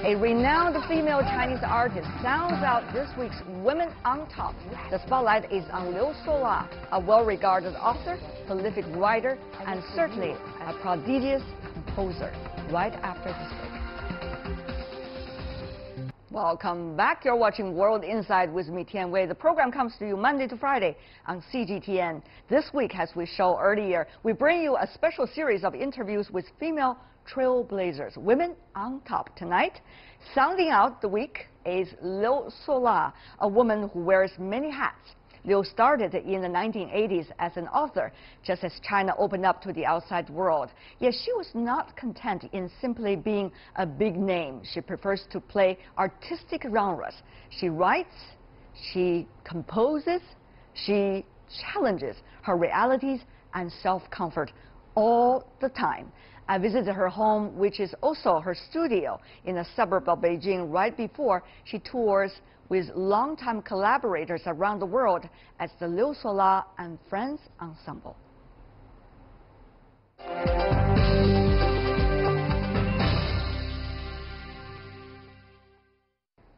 A renowned female Chinese artist sounds out this week's Women on Top. The spotlight is on Liu Sola, a well-regarded author, prolific writer, and certainly a prodigious composer. Right after this break. Welcome back. You're watching World Inside with me, Tian Wei. The program comes to you Monday to Friday on CGTN. This week, as we showed earlier, we bring you a special series of interviews with female trailblazers, Women on Top. Tonight, sounding out the week is Liu Sola, a woman who wears many hats. Liu started in the 1980s as an author, just as China opened up to the outside world. Yet she was not content in simply being a big name. She prefers to play artistic genres. She writes, she composes, she challenges her realities and self-comfort all the time. I visited her home, which is also her studio, in a suburb of Beijing right before she tours with longtime collaborators around the world as the Liu Sola and Friends Ensemble.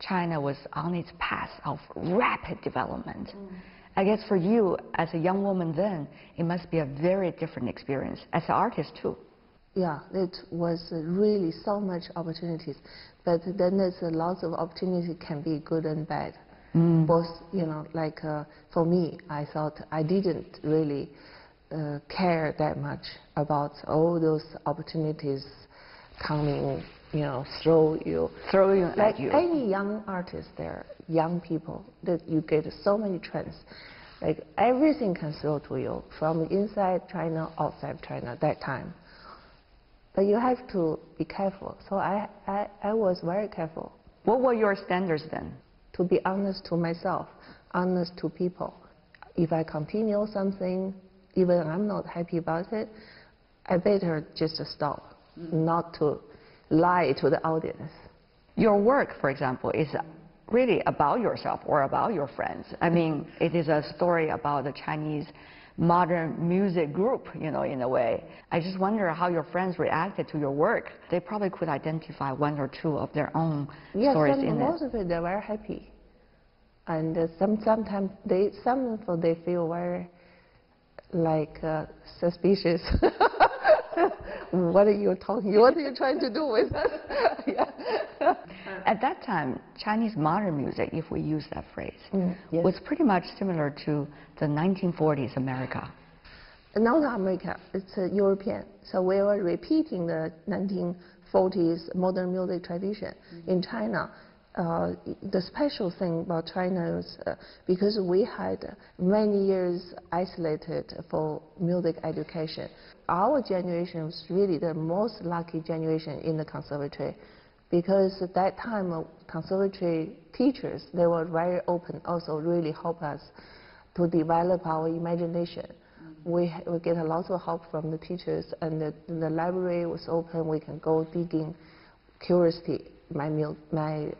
China was on its path of rapid development. I guess for you, as a young woman then, it must be a very different experience, as an artist too. Yeah, it was really so much opportunities, but then there's a lot of opportunity can be good and bad. Both, you know, like for me, I thought I didn't really care that much about all those opportunities coming, you know, throwing like at you. Any young artist there, young people, that you get so many trends. Like everything can throw to you from inside China, outside China that time. But you have to be careful. So I was very careful. What were your standards then? To be honest to myself, honest to people. If I continue something, even I'm not happy about it, I better just stop, not to lie to the audience. Your work, for example, is really about yourself or about your friends. I mean, it is a story about the Chinese modern music group, you know, in a way. I just wonder how your friends reacted to your work. They probably could identify one or two of their own stories in it. Most of it, they're very happy. And sometimes some of them, they feel very, like, suspicious. What are you talking? What are you trying to do with us? Yeah. At that time, Chinese modern music, if we use that phrase, yes, was pretty much similar to the 1940s America. Not America, it's European. So we were repeating the 1940s modern music tradition in China. The special thing about China is because we had many years isolated for music education. Our generation was really the most lucky generation in the conservatory, because at that time conservatory teachers, they were very open, also really help us to develop our imagination. We get a lot of help from the teachers, and the library was open. We can go digging. Curiosity, my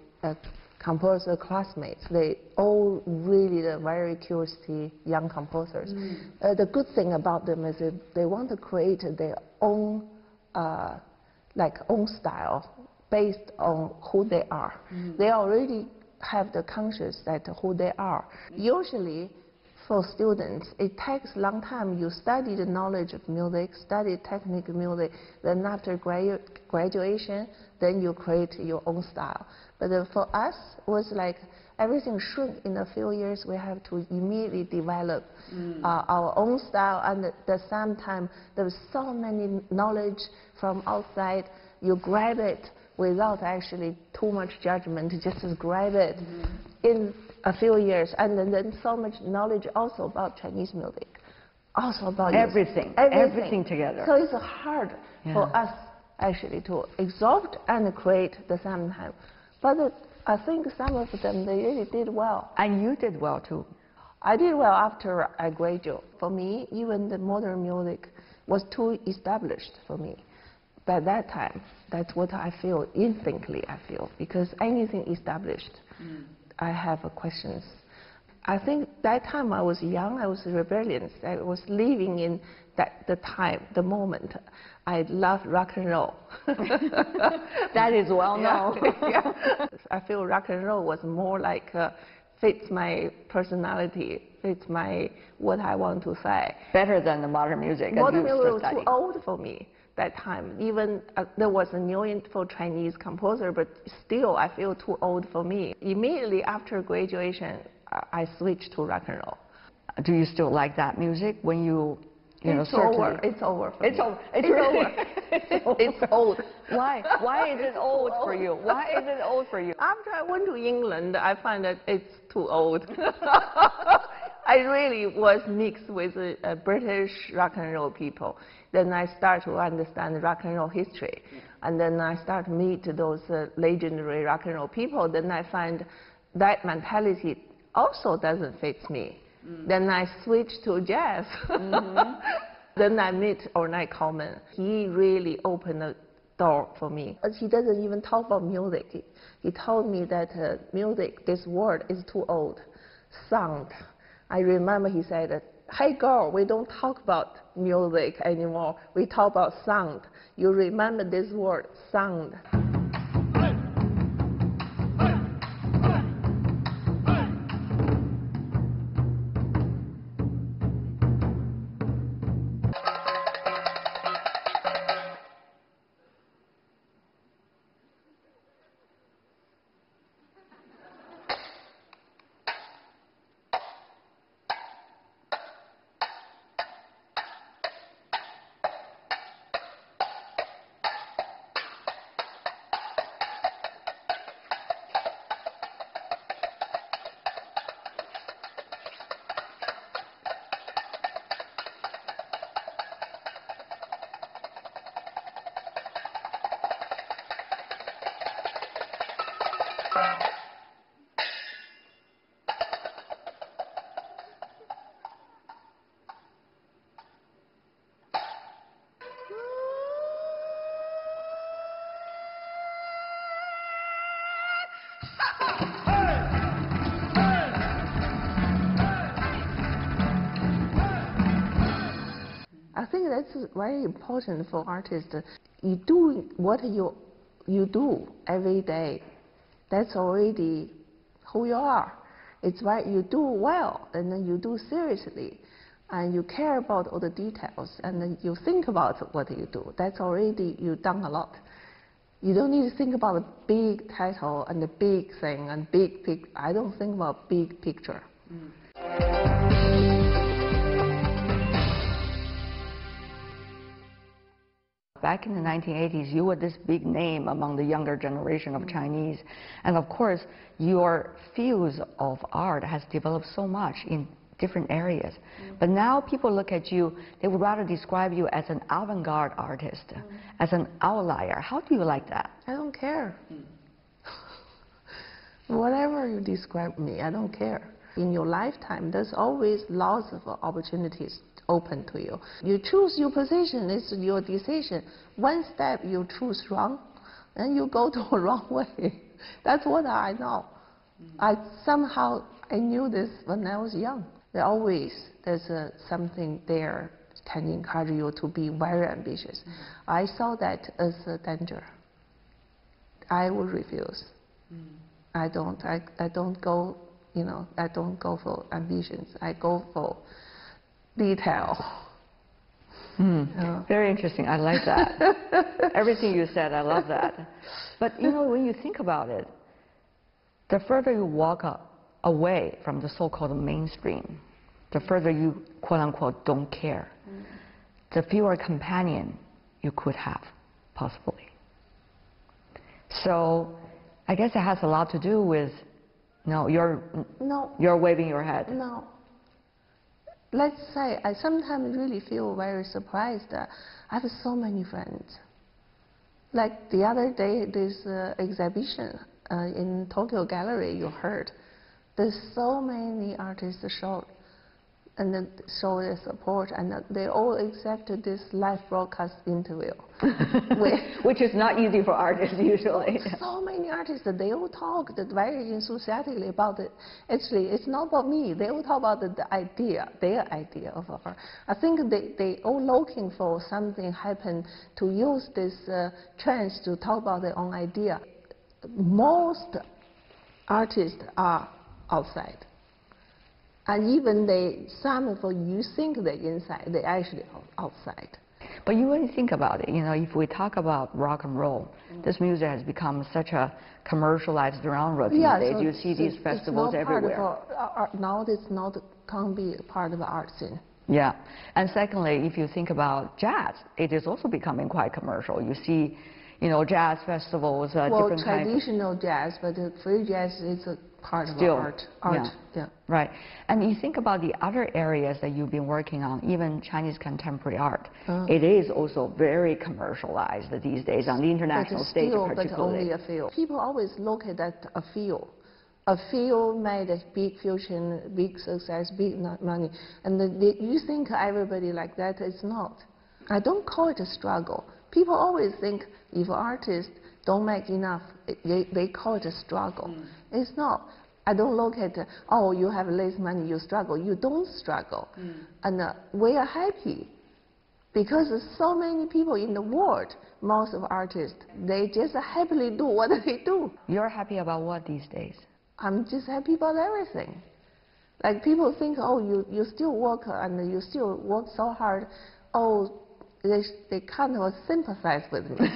composer classmates, they all really very curious young composers. The good thing about them is that they want to create their own, own style based on who they are. They already have the conscious that who they are. Usually, for students, it takes a long time. You study the knowledge of music, study technique of music, then after graduation, then you create your own style. But for us, it was like everything shrunk in a few years. We have to immediately develop our own style, and at the same time, there's so many knowledge from outside. You grab it without actually too much judgment, just grab it in a few years, and then so much knowledge also about Chinese music, also about everything together. So it's hard for us actually to absorb and create at the same time. But I think some of them, they really did well. And you did well too. I did well after I graduated. For me, even the modern music was too established for me. By that time, that's what I feel, instinctively I feel, because anything established, I have questions. I think that time I was young, I was rebellious, I was living in the time, the moment. I love rock and roll. That is well known. Yeah. I feel rock and roll was more like fits my personality, fits my what I want to say. Better than the modern music. Modern music was too old for me that time. Even there was a new for Chinese composer, but still I feel too old for me. Immediately after graduation, I switched to rock and roll. Do you still like that music when you know, it's over. It's over for it's me. Over. It's over. It's old. Why? Why is it old for you? Why is it old for you? After I went to England, I find that it's too old. I really was mixed with British rock and roll people. Then I start to understand rock and roll history. And then I start to meet those legendary rock and roll people. Then I find that mentality also doesn't fit me. Then I switch to jazz. Then I meet Ornette Coleman. He really opened a door for me. He doesn't even talk about music. He told me that music, this word is too old. Sound. I remember he said, hey girl, we don't talk about music anymore. We talk about sound. You remember this word, sound. I think that's very important for artists. You do what you do every day. That's already who you are. It's why you do well, and then you do seriously, and you care about all the details, and then you think about what you do. That's already, you've done a lot. You don't need to think about a big title and a big thing and big picture. I don't think about big picture. Back in the 1980s, you were this big name among the younger generation of Chinese. And of course, your fields of art has developed so much in different areas. But now people look at you, they would rather describe you as an avant-garde artist, as an outlier. How do you like that? I don't care. Whatever you describe me, I don't care. In your lifetime, there's always lots of opportunities open to you. You choose your position, it's your decision. One step you choose wrong, then you go to a wrong way. That's what I know. I knew this when I was young. There's something there can encourage you to be very ambitious. I saw that as a danger. I would refuse. I don't go, I don't go for ambitions. I go for detail. Very interesting. I like that. Everything you said, I love that. But when you think about it, the further you walk away from the so-called mainstream, the further you, quote-unquote, don't care, the fewer companion you could have, possibly. So I guess it has a lot to do with, you're waving your head. No. Let's say, I sometimes really feel very surprised that I have so many friends. Like the other day, this exhibition in Tokyo Gallery, you heard. There's so many artists showed. and then show their support, and they all accepted this live broadcast interview. Which is not easy for artists usually. So many artists, they all talked very enthusiastically about it. Actually, it's not about me. They all talk about the idea, their idea of art. I think they all looking for something happen to use this chance to talk about their own idea. Most artists are outside. And even some of you think they're inside, they're actually outside. But you really think about it, if we talk about rock and roll, this music has become such a commercialized genre these days. So you see these festivals everywhere. Now it's not can't be part of the art scene. Yeah, and secondly, if you think about jazz, it is also becoming quite commercial. You see, jazz festivals, different kinds. Well, traditional jazz, but free jazz is a part of art. Yeah. Right. And you think about the other areas that you've been working on, even Chinese contemporary art. It is also very commercialized these days on the international stage, particularly. But only a few. People always look at that a few. A few made a big fusion, big success, big money, and you think everybody like that. It's not. I don't call it a struggle. People always think if artists don't make enough, they call it a struggle. It's not. I don't look at, oh, you have less money, you struggle. You don't struggle. And we are happy because there's so many people in the world, most of artists, they just happily do what they do. You're happy about what these days? I'm just happy about everything. Like people think, oh, you still work and you still work so hard. Oh, they kind of sympathize with me.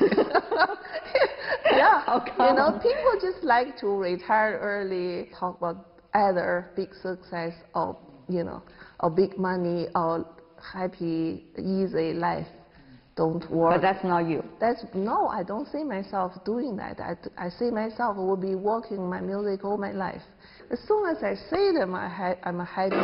Yeah, people just like to retire early, talk about either big success or, or big money or happy, easy life. Don't work. But that's not you. No, I don't see myself doing that. I see myself will be working my music all my life. As soon as I say them, I'm happy.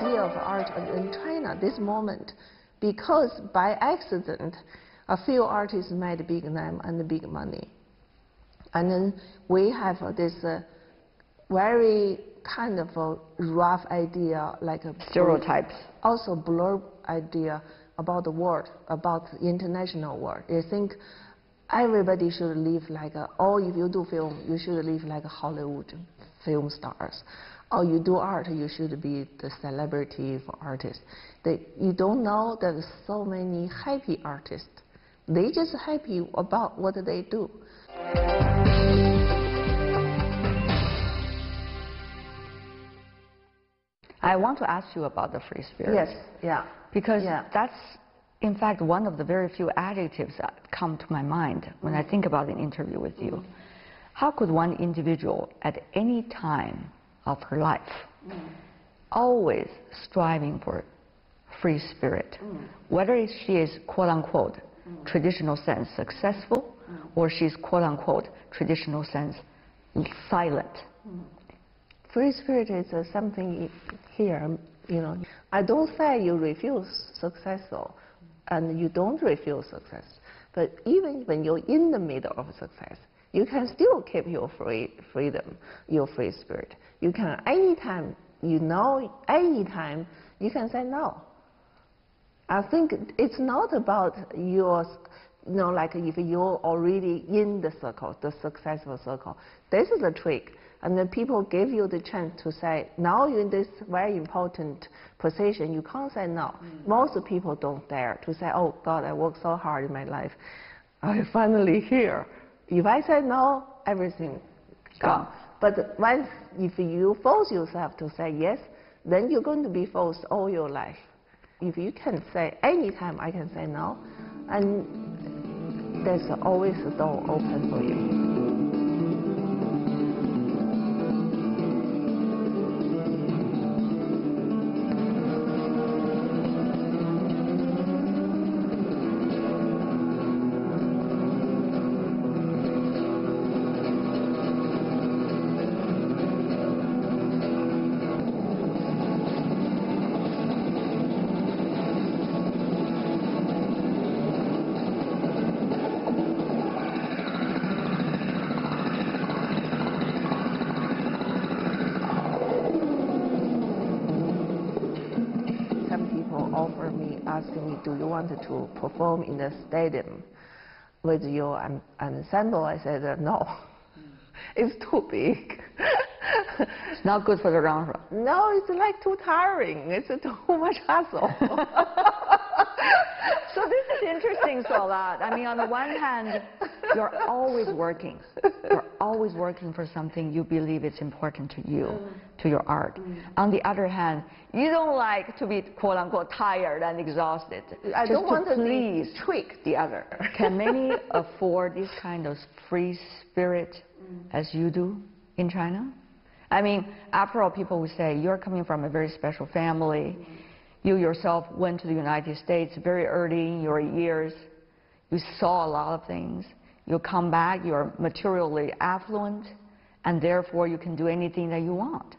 Of art in China, this moment, because by accident, a few artists made big name and big money. And then we have this very kind of a rough idea, like a stereotypes. Also blurred idea about the world, about the international world. You think everybody should live like if you do film, you should live like Hollywood film stars. Or you do art, you should be the celebrity for artists. You don't know there's so many happy artists. They just happy about what they do. I want to ask you about the free spirit. Yes, yeah. Because that's, in fact, one of the very few adjectives that come to my mind when I think about an interview with you. How could one individual at any time of her life always striving for free spirit, whether she is quote-unquote traditional sense successful or she's quote-unquote traditional sense silent? Free spirit is something here, I don't say you refuse successful and you don't refuse success, but even when you're in the middle of success, you can still keep your freedom, your free spirit. You can anytime, anytime you can say no. I think it's not about your, like if you're already in the circle, the successful circle. This is a trick. And then people give you the chance to say, now you're in this very important position, you can't say no. Most people don't dare to say, oh God, I worked so hard in my life. I'm finally here. If I say no, everything gone. But once, if you force yourself to say yes, then you're going to be forced all your life. If you can say, anytime I can say no, and there's always a door open for you. Offer me, asking me, do you want to perform in the stadium with your ensemble? I said, no, it's too big. It's not good for the long run. No, it's like too tiring. It's too much hassle. So this is interesting, Sola. I mean, on the one hand, you're always working. You're always working for something you believe is important to you, to your art. On the other hand, you don't like to be, quote unquote, tired and exhausted. I don't want to please trick the other. Can many afford this kind of free spirit as you do in China? I mean, after all, people would say, you're coming from a very special family. You yourself went to the United States very early in your years. You saw a lot of things. You come back, you're materially affluent, and therefore you can do anything that you want.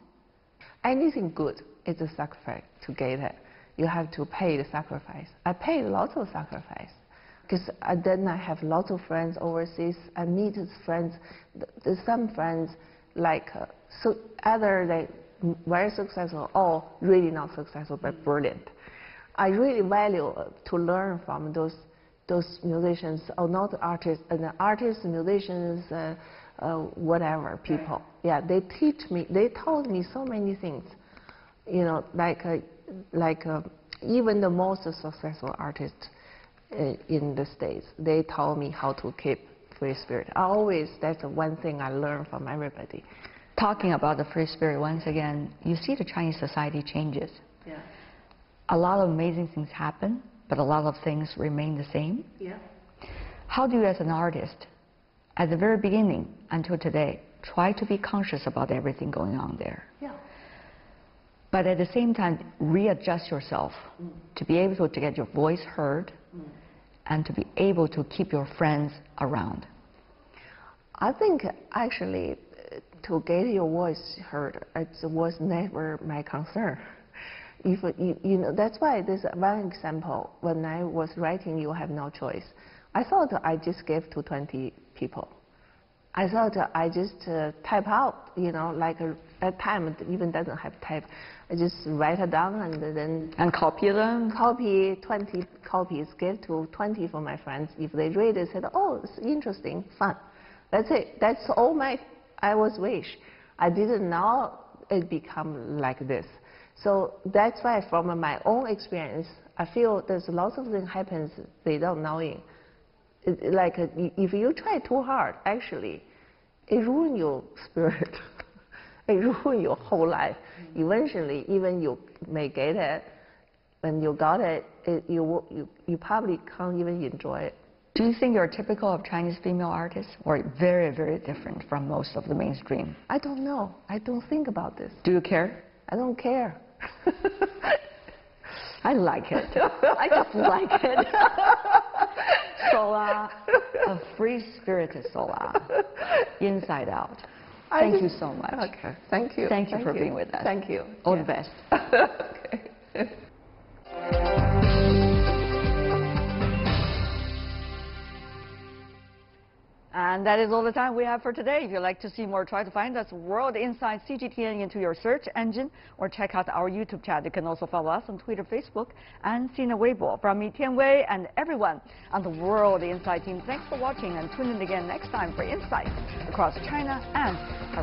Anything good is a sacrifice to get it. You have to pay the sacrifice. I paid lots of sacrifice. Because then I have lots of friends overseas. I meet friends, some friends like, so either they very successful or really not successful but brilliant. I really value to learn from those musicians, or not artists, artists, musicians, whatever people. Yeah, they teach me. They taught me so many things. You know, like even the most successful artists in the States, they taught me how to keep free spirit. That's one thing I learned from everybody. Talking about the free spirit, once again, you see the Chinese society changes. Yeah. A lot of amazing things happen, but a lot of things remain the same. Yeah. How do you, as an artist, at the very beginning until today, try to be conscious about everything going on there? Yeah. But at the same time, readjust yourself to be able to get your voice heard and to be able to keep your friends around? I think actually to get your voice heard, it was never my concern. If you know, that's why there's one example. When I was writing You Have No Choice, I thought I just gave to 20 people. I thought I just type out, you know, like at time it even doesn't have type. I just write it down and then... And copy them? Copy 20 copies, give to 20 for my friends. If they read it, said, oh, it's interesting, fun. That's it. That's all I was wish. I didn't know it become like this. So that's why from my own experience, I feel there's lots of things happens they don't know it. Like if you try too hard, actually, it ruins your spirit. It ruins your whole life. Eventually, even you may get it, when you got it, you probably can't even enjoy it. Do you think you're typical of Chinese female artists, or very, very different from most of the mainstream? I don't know. I don't think about this. Do you care? I don't care. I like it. I just like it. Sola, a free-spirited Sola, inside out. Thank you so much. Okay, thank you. Thank you for being with us. Thank you. All the best. Okay. And that is all the time we have for today. If you'd like to see more, try to find us World Inside CGTN into your search engine or check out our YouTube chat. You can also follow us on Twitter, Facebook, and Sina Weibo. From me, Tian Wei, and everyone on the World Inside team, thanks for watching and tune in again next time for insights across China and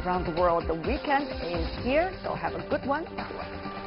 around the world. The weekend is here, so have a good one, everyone.